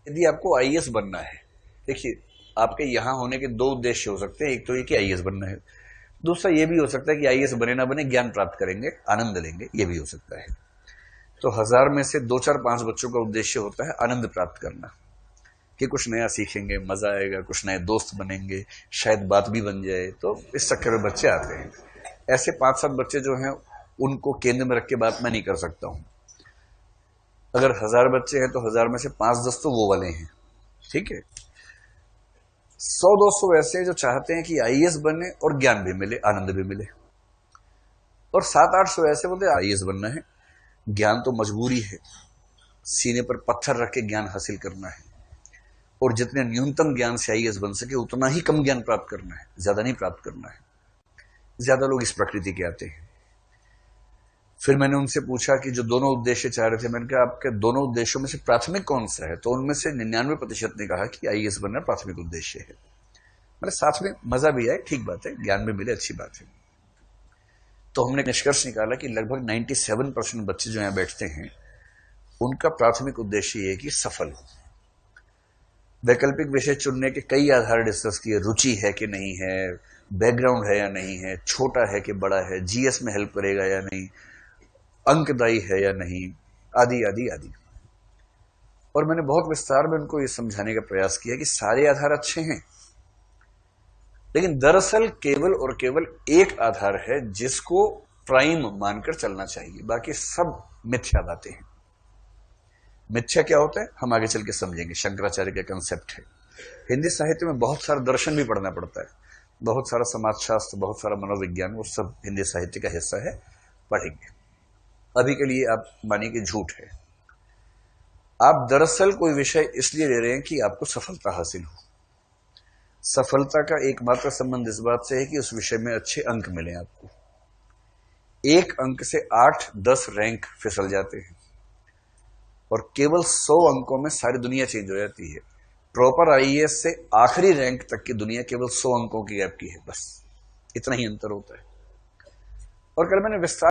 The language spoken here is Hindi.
यदि आपको आईएएस बनना है, देखिए आपके यहां होने के दो उद्देश्य हो सकते हैं। एक तो ये कि आईएएस बनना है, दूसरा ये भी हो सकता है कि आईएएस बने ना बने ज्ञान प्राप्त करेंगे, आनंद लेंगे, ये भी हो सकता है। तो 1000 में से 2 4 5 बच्चों का उद्देश्य होता है आनंद प्राप्त करना, कि कुछ नया सीखेंगे, मजा आएगा, कुछ नए दोस्त बनेंगे, शायद बात भी बन जाए, तो इस चक्कर में बच्चे आते हैं। ऐसे 5 7 बच्चे जो हैं उनको केंद्र में रख के बात मैं नहीं कर सकता हूं। अगर 1000 बच्चे हैं तो 1000 में से 5 10 तो वो वाले हैं, ठीक है। 100 200 ऐसे जो चाहते हैं कि आईएएस बने और ज्ञान भी मिले, आनंद भी मिले, और 7 800 ऐसे बोलते आईएएस बनना है, ज्ञान तो मजबूरी है, सीने पर पत्थर रख के ज्ञान हासिल करना है, और जितने न्यूनतम ज्ञान से आईएएस बन सके उतना ही कम ज्ञान प्राप्त करना है, ज्यादा नहीं प्राप्त करना है। ज्यादा लोग इस प्रकृति के आते हैं। फिर मैंने उनसे पूछा कि जो दोनों उद्देश्य चाह रहे थे, मैंने कहा आपके दोनों उद्देश्यों में से प्राथमिक कौन सा है? तो उनमें से 99% ने कहा कि आईएएस बनना प्राथमिक उद्देश्य है। मतलब साथ में मजा भी आए, ठीक बात है, ज्ञान भी मिले, अच्छी बात है। तो हमने निष्कर्ष निकाला कि लगभग 97% बच्चे जो यहां बैठते हैं उनका प्राथमिक उद्देश्य ये है कि सफल हो। वैकल्पिक विषय चुनने के कई आधार डिस्कस किए, रुचि है कि नहीं है, बैकग्राउंड है या नहीं है, छोटा है कि बड़ा है, जीएस में हेल्प करेगा या नहीं, अंकदायी है या नहीं, आदि आदि आदि। और मैंने बहुत विस्तार में उनको ये समझाने का प्रयास किया कि सारे आधार अच्छे हैं, लेकिन दरअसल केवल और केवल एक आधार है जिसको प्राइम मानकर चलना चाहिए, बाकी सब मिथ्या बातें हैं। मिथ्या क्या होता है हम आगे चल के समझेंगे, शंकराचार्य का कंसेप्ट है। हिंदी साहित्य में बहुत सारा दर्शन भी पढ़ना पड़ता है, बहुत सारा समाजशास्त्र, बहुत सारा मनोविज्ञान, वो सब हिंदी साहित्य का हिस्सा है, पढ़ेंगे। अभी के लिए आप मानिए कि झूठ है। आप दरअसल कोई विषय इसलिए ले रहे हैं कि आपको सफलता हासिल हो। सफलता का एकमात्र संबंध इस बात से है कि उस विषय में अच्छे अंक मिले आपको। 1 अंक से 8 10 रैंक फिसल जाते हैं, और केवल 100 अंकों में सारी दुनिया चेंज हो जाती है। प्रॉपर आईएएस से आखिरी रैंक तक की दुनिया केवल 100 अंकों की गैप की है, बस इतना ही अंतर होता है। और कल मैंने विस्तार